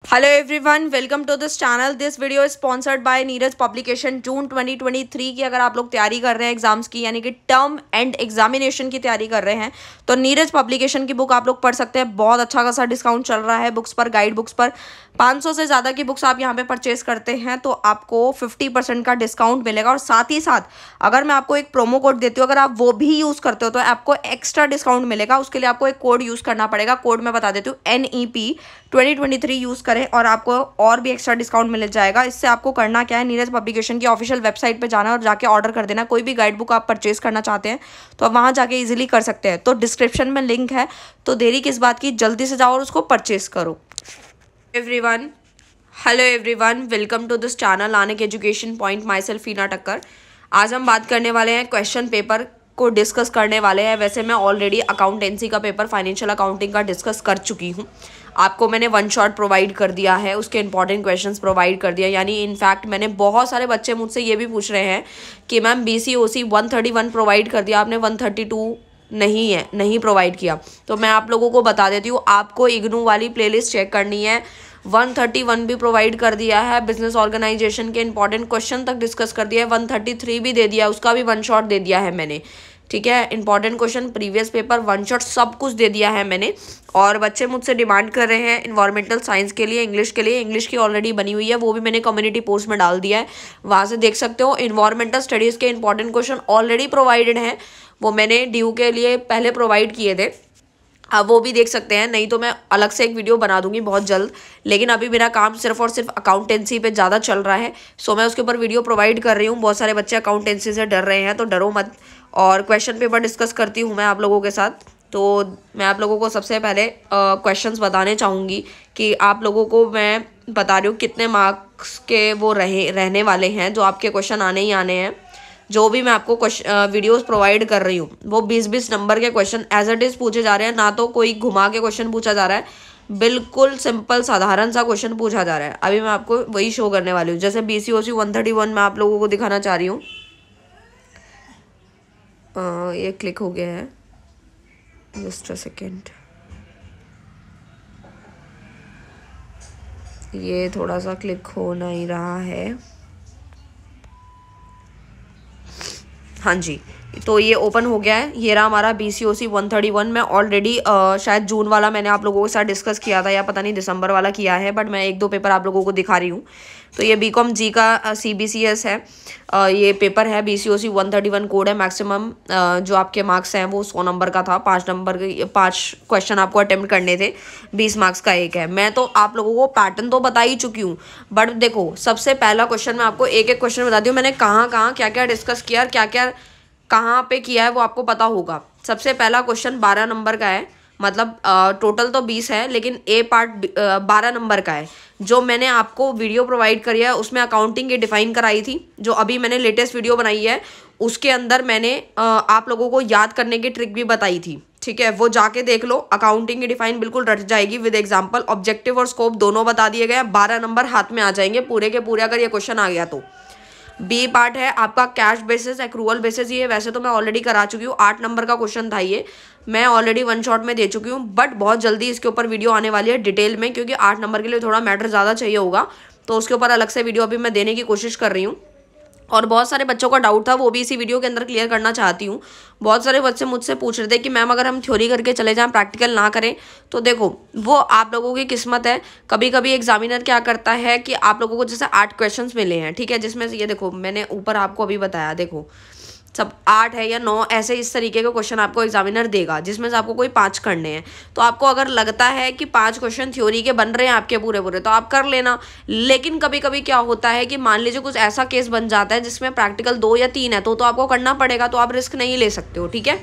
Hello everyone, welcome to this channel. This video is sponsored by Neeraj publication. June 2023 की अगर आप लोग तैयारी कर रहे हैं एग्जाम्स की, यानी कि टर्म एंड एग्जामिनेशन की तैयारी कर रहे हैं, तो नीरज पब्लिकेशन की बुक आप लोग पढ़ सकते हैं। बहुत अच्छा खासा डिस्काउंट चल रहा है बुक्स पर, गाइड बुक्स पर। 500 से ज़्यादा की बुक्स आप यहाँ पे परचेज करते हैं तो आपको 50% का डिस्काउंट मिलेगा। और साथ ही साथ अगर मैं आपको एक प्रोमो कोड देती हूँ, अगर आप वो भी यूज़ करते हो तो आपको एक्स्ट्रा डिस्काउंट मिलेगा। उसके लिए आपको एक कोड यूज़ करना पड़ेगा। कोड मैं बता देती हूँ, NEP 2023 यूज़ करें और आपको और भी एक्स्ट्रा डिस्काउंट मिल जाएगा। इससे आपको करना क्या है, नीरज पब्लिकेशन की ऑफिशियल वेबसाइट पे जाना और जाके ऑर्डर कर देना। कोई भी गाइड बुक आप परचेज करना चाहते हैं तो आप वहाँ जाके इजीली कर सकते हैं। तो डिस्क्रिप्शन में लिंक है, तो देरी किस बात की, जल्दी से जाओ और उसको परचेज करो। Everyone, hello everyone, welcome to this channel Aanik education point. Myself Heena Takkar. आज हम बात करने वाले हैं क्वेश्चन पेपर को डिस्कस करने वाले हैं। वैसे मैं ऑलरेडी अकाउंटेंसी का पेपर, फाइनेंशियल अकाउंटिंग का डिस्कस कर चुकी हूँ। आपको मैंने वन शॉट प्रोवाइड कर दिया है, उसके इंपॉर्टेंट क्वेश्चंस प्रोवाइड कर दिया। यानी इनफैक्ट मैंने बहुत सारे बच्चे मुझसे ये भी पूछ रहे हैं कि मैम BCOC 131 प्रोवाइड कर दिया आपने, 132 नहीं प्रोवाइड किया। तो मैं आप लोगों को बता देती हूँ, आपको इग्नू वाली प्लेलिस्ट चेक करनी है। 131 भी प्रोवाइड कर दिया है, बिजनेस ऑर्गेनाइजेशन के इंपॉर्टेंट क्वेश्चन तक डिस्कस कर दिया है। 133 भी दे दिया, उसका भी वन शॉट दे दिया है मैंने। ठीक है, important question, previous paper, one shot, सब कुछ दे दिया है मैंने। और बच्चे मुझसे डिमांड कर रहे हैं इन्वायरमेंटल साइंस के लिए, इंग्लिश के लिए। इंग्लिश की ऑलरेडी बनी हुई है, वो भी मैंने कम्युनिटी पोस्ट में डाल दिया है, वहाँ से देख सकते हो। इन्वायरमेंटल स्टडीज़ के इंपॉर्टेंट क्वेश्चन ऑलरेडी प्रोवाइडेड हैं, वो मैंने ड्यू के लिए पहले प्रोवाइड किए थे। अब वो भी देख सकते हैं, नहीं तो मैं अलग से एक वीडियो बना दूंगी बहुत जल्द। लेकिन अभी मेरा काम सिर्फ और सिर्फ अकाउंटेंसी पे ज़्यादा चल रहा है, सो मैं उसके ऊपर वीडियो प्रोवाइड कर रही हूँ। बहुत सारे बच्चे अकाउंटेंसी से डर रहे हैं, तो डरो मत। और क्वेश्चन पेपर डिस्कस करती हूँ मैं आप लोगों के साथ। तो मैं आप लोगों को सबसे पहले क्वेश्चन्स बताने चाहूँगी कि आप लोगों को मैं बता रही हूँ कितने मार्क्स के वो रहने वाले हैं, जो आपके क्वेश्चन आने ही आने हैं। जो भी मैं आपको वीडियोस प्रोवाइड कर रही हूँ वो 20-20 नंबर के क्वेश्चन एज इट इज़ पूछे जा रहे हैं। ना तो कोई घुमा के क्वेश्चन पूछा जा रहा है, बिल्कुल सिंपल साधारण सा क्वेश्चन पूछा जा रहा है। अभी मैं आपको वही शो करने वाली हूँ। जैसे BCOC 131 मैं आप लोगों को दिखाना चाह रही हूँ। ये क्लिक हो गया है, जस्ट अ सेकेंड। ये थोड़ा सा क्लिक हो नहीं रहा है। हाँ जी, तो ये ओपन हो गया है। ये रहा हमारा BCOC 131। मैं ऑलरेडी शायद जून वाला मैंने आप लोगों के साथ डिस्कस किया था, या पता नहीं दिसंबर वाला किया है, बट मैं 1-2 पेपर आप लोगों को दिखा रही हूँ। तो ये BCom जी का CBCS है, ये पेपर है। BCOC 131 कोड है। मैक्सिमम जो आपके मार्क्स हैं वो 100 नंबर का था। 5 क्वेश्चन आपको अटेम्प्ट करने थे, 20 मार्क्स का एक है। मैं तो आप लोगों को पैटर्न तो बता ही चुकी हूँ, बट देखो सबसे पहला क्वेश्चन मैं आपको एक एक क्वेश्चन बताती हूँ। मैंने कहाँ क्या क्या डिस्कस किया और क्या क्या कहाँ पे किया है वो आपको पता होगा। सबसे पहला क्वेश्चन 12 नंबर का है, मतलब टोटल तो 20 है, लेकिन A पार्ट 12 नंबर का है। जो मैंने आपको वीडियो प्रोवाइड करी है उसमें अकाउंटिंग की डिफाइन कराई थी। जो अभी मैंने लेटेस्ट वीडियो बनाई है उसके अंदर मैंने आप लोगों को याद करने की ट्रिक भी बताई थी। ठीक है, वो जाके देख लो। अकाउंटिंग की डिफाइन बिल्कुल रट जाएगी विद एग्जाम्पल। ऑब्जेक्टिव और स्कोप दोनों बता दिए गए। 12 नंबर हाथ में आ जाएंगे पूरे के पूरे अगर ये क्वेश्चन आ गया तो। B पार्ट है आपका कैश बेसिस, एक्रूअल बेसिस। ये वैसे तो मैं ऑलरेडी करा चुकी हूँ, 8 नंबर का क्वेश्चन था ये, मैं ऑलरेडी वन शॉट में दे चुकी हूँ। बट बहुत जल्दी इसके ऊपर वीडियो आने वाली है डिटेल में, क्योंकि 8 नंबर के लिए थोड़ा मैटर ज़्यादा चाहिए होगा, तो उसके ऊपर अलग से वीडियो अभी मैं देने की कोशिश कर रही हूँ। और बहुत सारे बच्चों का डाउट था, वो भी इसी वीडियो के अंदर क्लियर करना चाहती हूँ। बहुत सारे बच्चे मुझसे पूछ रहे थे कि मैम अगर हम थ्योरी करके चले जाएं, प्रैक्टिकल ना करें, तो देखो वो आप लोगों की किस्मत है। कभी कभी एग्जामिनर क्या करता है कि आप लोगों को जैसे 8 क्वेश्चंस मिले हैं, ठीक है, जिसमें से ये देखो मैंने ऊपर आपको अभी बताया, देखो सब 8 है या 9 ऐसे इस तरीके के क्वेश्चन आपको एग्जामिनर देगा, जिसमें से आपको कोई 5 करने हैं। तो आपको अगर लगता है कि 5 क्वेश्चन थ्योरी के बन रहे हैं आपके पूरे तो आप कर लेना। लेकिन कभी कभी क्या होता है कि मान लीजिए कुछ ऐसा केस बन जाता है जिसमें प्रैक्टिकल 2 या 3 है, तो आपको करना पड़ेगा, तो आप रिस्क नहीं ले सकते हो। ठीक है,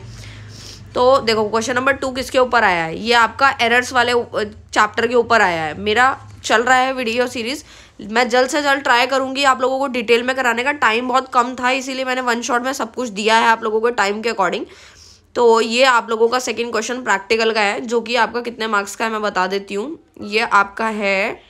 तो देखो क्वेश्चन नंबर 2 किसके ऊपर आया है, ये आपका एरर्स वाले चैप्टर के ऊपर आया है। मेरा चल रहा है वीडियो सीरीज, मैं जल्द से जल्द ट्राई करूंगी आप लोगों को डिटेल में कराने का। टाइम बहुत कम था, इसीलिए मैंने वन शॉट में सब कुछ दिया है आप लोगों को टाइम के अकॉर्डिंग। तो ये आप लोगों का सेकंड क्वेश्चन प्रैक्टिकल का है, जो कि आपका कितने मार्क्स का है मैं बता देती हूँ। ये आपका है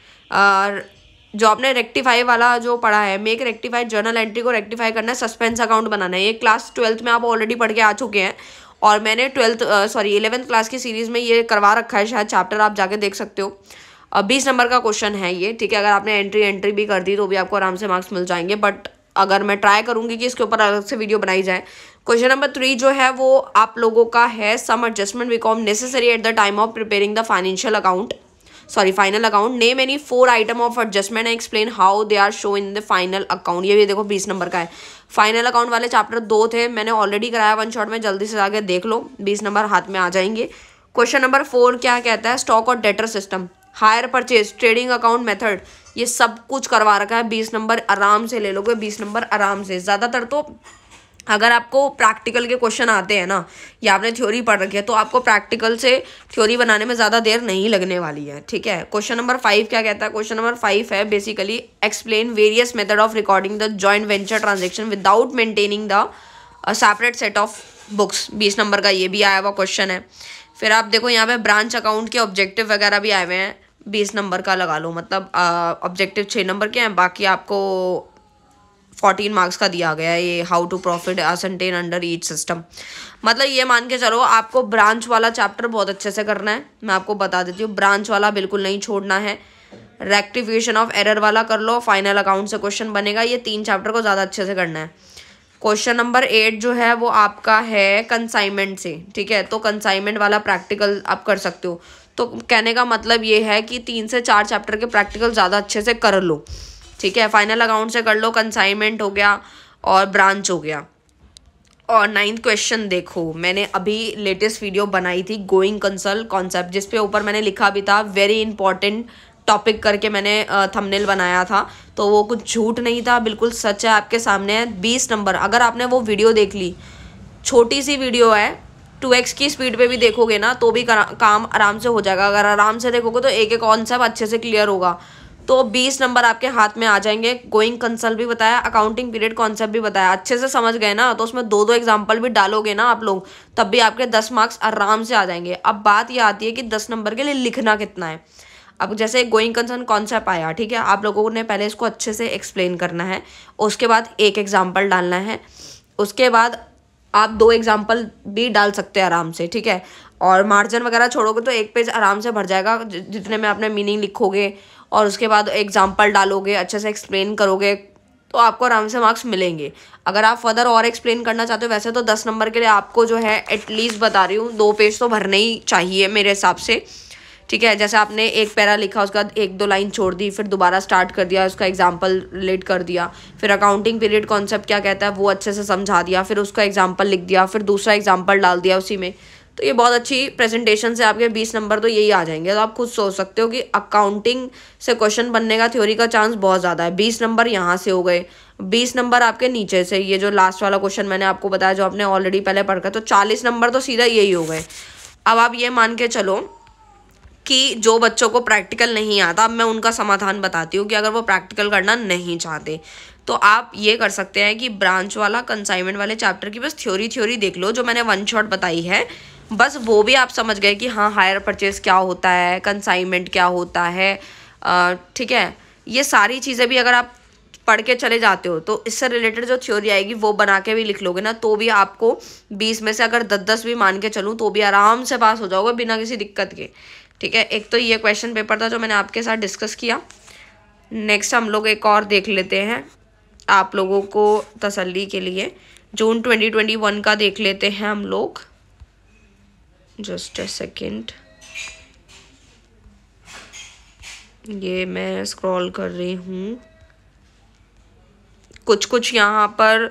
जो आपने रेक्टिफाई वाला जो पढ़ा है, मेक रेक्टिफाई, जर्नल एंट्री को रेक्टिफाई करना है, सस्पेंस अकाउंट बनाना है। ये क्लास 12th में आप ऑलरेडी पढ़ के आ चुके हैं, और मैंने 11th क्लास की सीरीज़ में ये करवा रखा है, शायद चैप्टर आप जाके देख सकते हो। 20 नंबर का क्वेश्चन है ये, ठीक है। अगर आपने एंट्री भी कर दी तो भी आपको आराम से मार्क्स मिल जाएंगे, बट अगर मैं ट्राई करूंगी कि इसके ऊपर अलग से वीडियो बनाई जाए। क्वेश्चन नंबर 3 जो है वो आप लोगों का है, some adjustment become necessary at the time of preparing the final account, name any 4 item of adjustment and explain how they are show in the final account. ये भी देखो 20 नंबर का है। फाइनल अकाउंट वाले चैप्टर 2 थे, मैंने already कराया 1 shot में, जल्दी से आगे देख लो, 20 नंबर हाथ में आ जाएंगे। क्वेश्चन नंबर 4 क्या कहता है, स्टॉक और debtor system, hire purchase, trading account method, ये सब कुछ करवा रखा है। 20 नंबर आराम से ले लोगे, 20 नंबर आराम से। ज़्यादातर तो अगर आपको प्रैक्टिकल के क्वेश्चन आते हैं ना, या आपने थ्योरी पढ़ रखी है, तो आपको प्रैक्टिकल से थ्योरी बनाने में ज़्यादा देर नहीं लगने वाली है, ठीक है। क्वेश्चन नंबर 5 क्या कहता है, क्वेश्चन नंबर 5 है basically explain various method of recording the joint venture transaction without maintaining the separate set of books. 20 number का ये भी आया हुआ क्वेश्चन है। फिर आप देखो यहाँ पे ब्रांच अकाउंट के ऑब्जेक्टिव वगैरह भी आए हुए हैं, 20 नंबर का लगा लो, मतलब ऑब्जेक्टिव 6 नंबर के हैं, बाकी आपको 14 मार्क्स का दिया गया है। ये how to profit ascertain under each system, मतलब ये मान के चलो आपको ब्रांच वाला चैप्टर बहुत अच्छे से करना है। मैं आपको बता देती हूँ, ब्रांच वाला बिल्कुल नहीं छोड़ना है। रेक्टिफिकेशन ऑफ एरर वाला कर लो, फाइनल अकाउंट से क्वेश्चन बनेगा। ये 3 चैप्टर को ज़्यादा अच्छे से करना है। क्वेश्चन नंबर 8 जो है वो आपका है कंसाइनमेंट से, ठीक है। तो कंसाइनमेंट वाला प्रैक्टिकल आप कर सकते हो। तो कहने का मतलब ये है कि 3 से 4 चैप्टर के प्रैक्टिकल ज़्यादा अच्छे से कर लो, ठीक है। फाइनल अकाउंट से कर लो, कंसाइनमेंट हो गया और ब्रांच हो गया। और 9th क्वेश्चन देखो, मैंने अभी लेटेस्ट वीडियो बनाई थी गोइंग कंसल कॉन्सेप्ट, जिसपे ऊपर मैंने लिखा भी था वेरी इंपॉर्टेंट टॉपिक करके मैंने थंबनेल बनाया था। तो वो कुछ झूठ नहीं था, बिल्कुल सच है, आपके सामने है। 20 नंबर, अगर आपने वो वीडियो देख ली, छोटी सी वीडियो है, 2x की स्पीड पे भी देखोगे ना तो भी काम आराम से हो जाएगा। अगर आराम से देखोगे तो एक एक कॉन्सेप्ट अच्छे से क्लियर होगा। तो 20 नंबर आपके हाथ में आ जाएंगे। गोइंग कंसल भी बताया, अकाउंटिंग पीरियड कॉन्सेप्ट भी बताया, अच्छे से समझ गए ना, तो उसमें 2-2 एग्जाम्पल भी डालोगे ना आप लोग, तब भी आपके 10 मार्क्स आराम से आ जाएंगे। अब बात ये आती है कि 10 नंबर के लिए लिखना कितना है। अब जैसे गोइंग कंसर्न कॉन्सेप्ट आया, ठीक है, आप लोगों ने पहले इसको अच्छे से एक्सप्लेन करना है, उसके बाद एक एग्जाम्पल डालना है, उसके बाद आप 2 एग्जाम्पल भी डाल सकते हैं आराम से, ठीक है। और मार्जिन वगैरह छोड़ोगे तो 1 पेज आराम से भर जाएगा, जितने में आपने मीनिंग लिखोगे और उसके बाद एग्जाम्पल डालोगे, अच्छे से एक्सप्लेन करोगे, तो आपको आराम से मार्क्स मिलेंगे। अगर आप फर्दर और एक्सप्लेन करना चाहते हो, वैसे तो 10 नंबर के लिए आपको जो है एटलीस्ट बता रही हूँ 2 पेज तो भरने ही चाहिए मेरे हिसाब से, ठीक है। जैसे आपने एक पैरा लिखा, उसके बाद 1-2 लाइन छोड़ दी, फिर दोबारा स्टार्ट कर दिया, उसका एग्जाम्पल रिलेट कर दिया, फिर अकाउंटिंग पीरियड कॉन्सेप्ट क्या कहता है वो अच्छे से समझा दिया, फिर उसका एग्जाम्पल लिख दिया, फिर दूसरा एग्जाम्पल डाल दिया उसी में। तो ये बहुत अच्छी प्रेजेंटेशन से आपके 20 नंबर तो यही आ जाएंगे। तो आप खुद सोच सकते हो कि अकाउंटिंग से क्वेश्चन बनने का थ्योरी का चांस बहुत ज़्यादा है। 20 नंबर यहाँ से हो गए, 20 नंबर आपके नीचे से, ये जो लास्ट वाला क्वेश्चन मैंने आपको बताया जो आपने ऑलरेडी पहले पढ़ा, तो 40 नंबर तो सीधा यही हो गए। अब आप ये मान के चलो कि जो बच्चों को प्रैक्टिकल नहीं आता, अब मैं उनका समाधान बताती हूँ कि अगर वो प्रैक्टिकल करना नहीं चाहते तो आप ये कर सकते हैं कि ब्रांच वाला कंसाइनमेंट वाले चैप्टर की बस थ्योरी देख लो, जो मैंने 1 शॉट बताई है, बस वो भी आप समझ गए कि हाँ हायर परचेज क्या होता है, कंसाइनमेंट क्या होता है, ठीक है। ये सारी चीज़ें भी अगर आप पढ़ के चले जाते हो तो इससे रिलेटेड जो थ्योरी आएगी वो बना के भी लिख लोगे ना, तो भी आपको 20 में से अगर 10-10 भी मान के चलूँ तो भी आराम से पास हो जाओगे बिना किसी दिक्कत के, ठीक है। एक तो ये क्वेश्चन पेपर था जो मैंने आपके साथ डिस्कस किया। नेक्स्ट हम लोग एक और देख लेते हैं आप लोगों को तसल्ली के लिए, जून 2021 का देख लेते हैं हम लोग। जस्ट अ सेकेंड, ये मैं स्क्रॉल कर रही हूँ, कुछ यहाँ पर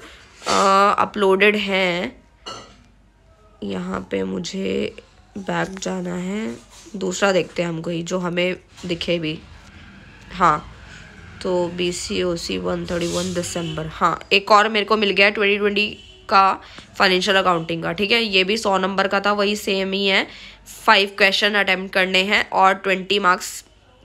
अपलोडेड हैं। यहाँ पे मुझे बैक जाना है, दूसरा देखते हैं हम कोई जो हमें दिखे भी। हाँ, तो BCOC 131 दिसंबर, हाँ एक और मेरे को मिल गया 2020 का फाइनेंशियल अकाउंटिंग का, ठीक है। ये भी 100 नंबर का था, वही सेम ही है। 5 क्वेश्चन अटेम्प्ट करने हैं और 20 मार्क्स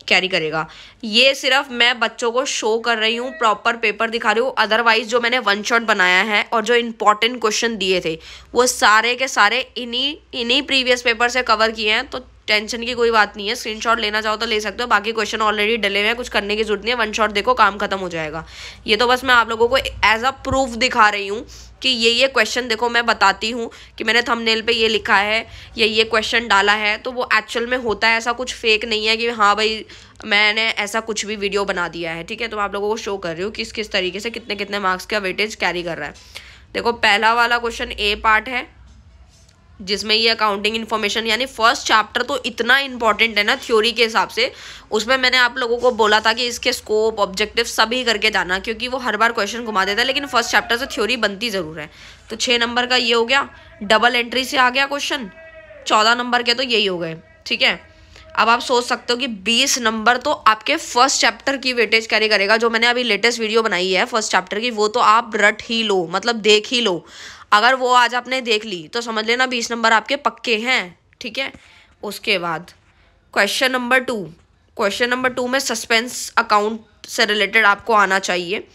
कैरी करेगा। ये सिर्फ मैं बच्चों को शो कर रही हूँ, प्रॉपर पेपर दिखा रही हूँ। अदरवाइज जो मैंने 1 शॉट बनाया है और जो इंपॉर्टेंट क्वेश्चन दिए थे वो सारे के सारे इन्हीं प्रीवियस पेपर से कवर किए हैं, तो टेंशन की कोई बात नहीं है। स्क्रीनशॉट लेना चाहो तो ले सकते हो, बाकी क्वेश्चन ऑलरेडी डले हुए हैं, कुछ करने की जरूरत नहीं है। 1 शॉट देखो, काम खत्म हो जाएगा। ये तो बस मैं आप लोगों को एज अ प्रूफ दिखा रही हूँ कि ये क्वेश्चन देखो मैं बताती हूँ कि मैंने थंबनेल पे ये लिखा है, ये क्वेश्चन डाला है, तो वो एक्चुअल में होता है, ऐसा कुछ फेक नहीं है कि हाँ भाई मैंने ऐसा कुछ भी वीडियो बना दिया है, ठीक है। तो मैं आप लोगों को शो कर रही हूँ किस किस तरीके से कितने कितने मार्क्स का वेटेज कैरी कर रहा है। देखो पहला वाला क्वेश्चन ए पार्ट है, जिसमें ये अकाउंटिंग इन्फॉर्मेशन यानी फर्स्ट चैप्टर तो इतना इंपॉर्टेंट है ना थ्योरी के हिसाब से। उसमें मैंने आप लोगों को बोला था कि इसके स्कोप ऑब्जेक्टिव सभी करके जाना, क्योंकि वो हर बार क्वेश्चन घुमा देता है, लेकिन फर्स्ट चैप्टर से थ्योरी बनती ज़रूर है। तो 6 नंबर का ये हो गया, डबल एंट्री से आ गया क्वेश्चन। 14 नंबर के तो यही हो गए, ठीक है। अब आप सोच सकते हो कि 20 नंबर तो आपके फर्स्ट चैप्टर की वेटेज कैरी करेगा। जो मैंने अभी लेटेस्ट वीडियो बनाई है फर्स्ट चैप्टर की, वो तो आप रट ही लो, मतलब देख ही लो। अगर वो आज आपने देख ली तो समझ लेना 20 नंबर आपके पक्के हैं, ठीक है। उसके बाद क्वेश्चन नंबर 2 में सस्पेंस अकाउंट से रिलेटेड आपको आना चाहिए,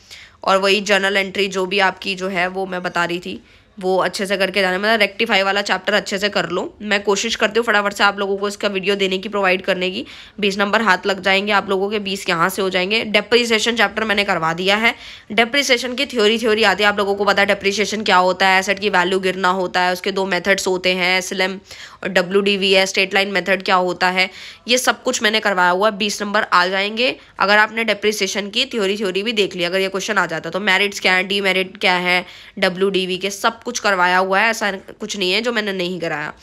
और वही जर्नल एंट्री जो भी आपकी जो है वो मैं बता रही थी वो अच्छे से करके जाना, मतलब रेक्टिफाई वाला चैप्टर अच्छे से कर लो। मैं कोशिश करती हूँ फटाफट से आप लोगों को इसका वीडियो देने की, प्रोवाइड करने की। 20 नंबर हाथ लग जाएंगे आप लोगों के, 20 यहाँ से हो जाएंगे। डेप्रिसिएशन चैप्टर मैंने करवा दिया है। डेप्रिसिएशन की थ्योरी आती है, आप लोगों को पता है डेप्रिसिएशन क्या होता है, एसेट की वैल्यू गिरना होता है, उसके 2 मेथड्स होते हैं, SLM और WDV, स्ट्रेट लाइन मेथड क्या होता है, ये सब कुछ मैंने करवाया हुआ है। 20 नंबर आ जाएंगे अगर आपने डेप्रिसिएशन की थ्योरी भी देख लिया। अगर ये क्वेश्चन आ जाता तो मेरिट्स क्या है, डीमेरिट क्या है, WDV के सब कुछ करवाया हुआ है, ऐसा कुछ नहीं है जो मैंने नहीं कराया।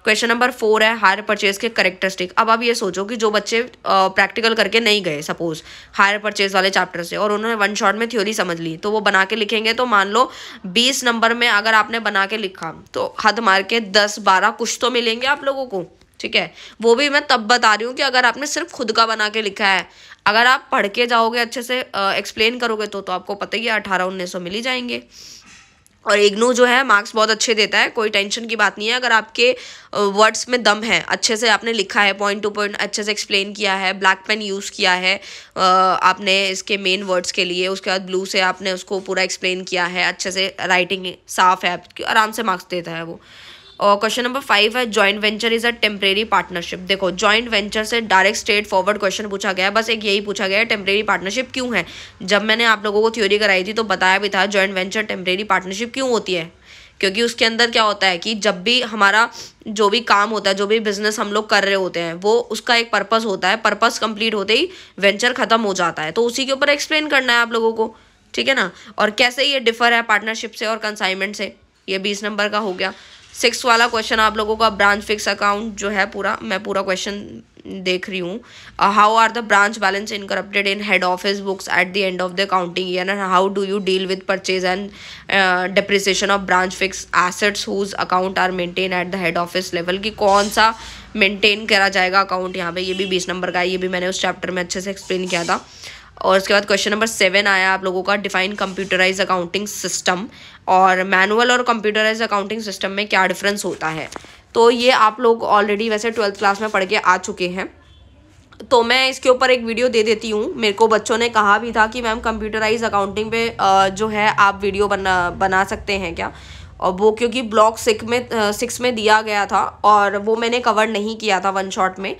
क्वेश्चन नंबर 4 है हायर परचेज के करेक्टरिस्टिक। अब आप ये सोचो कि जो बच्चे प्रैक्टिकल करके नहीं गए सपोज हायर परचेज वाले चैप्टर से, और उन्होंने 1 शॉट में थ्योरी समझ ली, तो वो बना के लिखेंगे। तो मान लो 20 नंबर में अगर आपने बना के लिखा तो हद मार के 10-12 कुछ तो मिलेंगे आप लोगों को, ठीक है। वो भी मैं तब बता रही हूँ कि अगर आपने सिर्फ खुद का बना के लिखा है। अगर आप पढ़ के जाओगे अच्छे से एक्सप्लेन करोगे तो आपको पता ही है 1800-1900 मिल ही जाएंगे। और इग्नू जो है मार्क्स बहुत अच्छे देता है, कोई टेंशन की बात नहीं है। अगर आपके वर्ड्स में दम है, अच्छे से आपने लिखा है, पॉइंट टू पॉइंट अच्छे से एक्सप्लेन किया है, ब्लैक पेन यूज़ किया है आपने इसके मेन वर्ड्स के लिए, उसके बाद ब्लू से आपने उसको पूरा एक्सप्लेन किया है, अच्छे से राइटिंग साफ है, आराम से मार्क्स देता है वो। और क्वेश्चन नंबर 5 है joint venture is a temporary partnership. देखो जॉइंट वेंचर से डायरेक्ट स्ट्रेट फॉरवर्ड क्वेश्चन पूछा गया है, बस एक यही पूछा गया है टेम्परेरी पार्टनरशिप क्यों है। जब मैंने आप लोगों को थ्योरी कराई थी तो बताया भी था जॉइंट वेंचर टेम्परेरी पार्टनरशिप क्यों होती है, क्योंकि उसके अंदर क्या होता है कि जब भी हमारा जो भी काम होता है, जो भी बिजनेस हम लोग कर रहे होते हैं, वो उसका एक पर्पस होता है, पर्पस कंप्लीट होते ही वेंचर खत्म हो जाता है, तो उसी के ऊपर एक्सप्लेन करना है आप लोगों को, ठीक है ना। और कैसे ये डिफर है पार्टनरशिप से और कंसाइनमेंट से, ये 20 नंबर का हो गया। 6 वाला क्वेश्चन आप लोगों का ब्रांच फिक्स अकाउंट जो है, मैं पूरा क्वेश्चन देख रही हूँ। How are the branch balance incorporated in head office books at the end of the accounting year and how do you deal with purchase and depreciation of branch fix assets whose account are maintain at the head office level. की कौन सा maintain करा जाएगा account यहाँ पे, ये भी 20 number का है, ये भी मैंने उस चैप्टर में अच्छे से एक्सप्लेन किया था। और उसके बाद क्वेश्चन नंबर 7 आया आप लोगों का डिफाइन कंप्यूटराइज अकाउंटिंग सिस्टम, और मैनुअल और कंप्यूटराइज अकाउंटिंग सिस्टम में क्या डिफरेंस होता है। तो ये आप लोग ऑलरेडी वैसे 12th क्लास में पढ़ के आ चुके हैं, तो मैं इसके ऊपर एक वीडियो दे देती हूँ। मेरे को बच्चों ने कहा भी था कि मैम कंप्यूटराइज अकाउंटिंग पे जो है आप वीडियो बना सकते हैं क्या, और वो क्योंकि ब्लॉक 6 में दिया गया था और वो मैंने कवर नहीं किया था 1 शॉट में,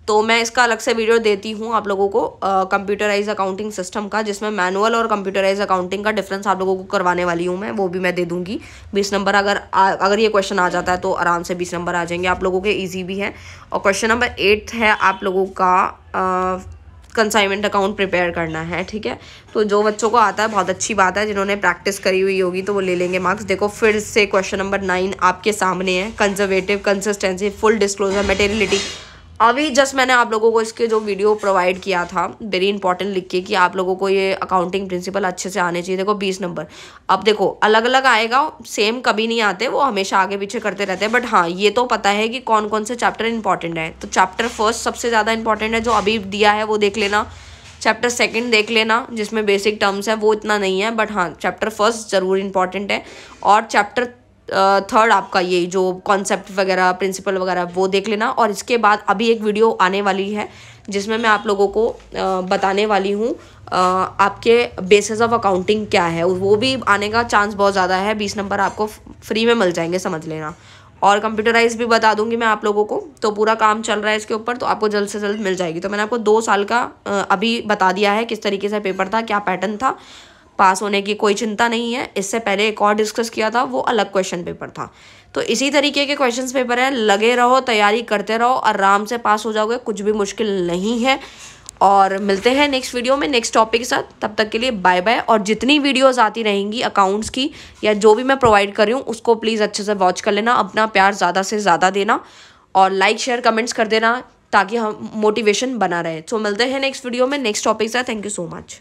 तो मैं इसका अलग से वीडियो देती हूँ आप लोगों को कंप्यूटराइज अकाउंटिंग सिस्टम का, जिसमें मैनुअल और कंप्यूटराइज अकाउंटिंग का डिफरेंस आप लोगों को करवाने वाली हूँ मैं, वो भी मैं दे दूँगी। 20 नंबर अगर ये क्वेश्चन आ जाता है तो आराम से 20 नंबर आ जाएंगे आप लोगों के, ईजी भी है। और क्वेश्चन नंबर 8 है आप लोगों का कंसाइनमेंट अकाउंट प्रिपेयर करना है, ठीक है। तो जो बच्चों को आता है बहुत अच्छी बात है, जिन्होंने प्रैक्टिस करी हुई होगी तो वो ले लेंगे मार्क्स। देखो फिर से क्वेश्चन नंबर 9 आपके सामने है, conservative, consistency, full disclosure, materiality. अभी जस्ट मैंने आप लोगों को इसके जो वीडियो प्रोवाइड किया था वेरी इंपॉर्टेंट लिख के कि आप लोगों को ये अकाउंटिंग प्रिंसिपल अच्छे से आने चाहिए। देखो 20 नंबर, अब देखो अलग अलग आएगा, सेम कभी नहीं आते, वो हमेशा आगे पीछे करते रहते हैं, बट हाँ ये तो पता है कि कौन कौन से चैप्टर इंपॉर्टेंट है। तो चैप्टर 1 सबसे ज़्यादा इंपॉर्टेंट है, जो अभी दिया है वो देख लेना। चैप्टर 2 देख लेना, जिसमें बेसिक टर्म्स है, वो इतना नहीं है, बट हाँ चैप्टर 1 ज़रूर इंपॉर्टेंट है। और चैप्टर 3 आपका ये जो कॉन्सेप्ट वगैरह, प्रिंसिपल वगैरह, वो देख लेना। और इसके बाद अभी एक वीडियो आने वाली है जिसमें मैं आप लोगों को बताने वाली हूँ आपके बेसिस ऑफ अकाउंटिंग क्या है, वो भी आने का चांस बहुत ज़्यादा है। 20 नंबर आपको फ्री में मिल जाएंगे, समझ लेना। और कंप्यूटराइज भी बता दूंगी मैं आप लोगों को, तो पूरा काम चल रहा है इसके ऊपर, तो आपको जल्द से जल्द मिल जाएगी। तो मैंने आपको 2 साल का अभी बता दिया है किस तरीके से पेपर था, क्या पैटर्न था। पास होने की कोई चिंता नहीं है। इससे पहले एक और डिस्कस किया था, वो अलग क्वेश्चन पेपर था। तो इसी तरीके के क्वेश्चन पेपर है, लगे रहो, तैयारी करते रहो, आराम से पास हो जाओगे, कुछ भी मुश्किल नहीं है। और मिलते हैं नेक्स्ट वीडियो में नेक्स्ट टॉपिक के साथ। तब तक के लिए बाय बाय। और जितनी वीडियोस आती रहेंगी अकाउंट्स की या जो भी मैं प्रोवाइड कर रही हूँ उसको प्लीज़ अच्छे से वॉच कर लेना, अपना प्यार ज़्यादा से ज़्यादा देना और लाइक शेयर कमेंट्स कर देना ताकि हम मोटिवेशन बना रहे। तो मिलते हैं नेक्स्ट वीडियो में नेक्स्ट टॉपिक के साथ। Thank you so much.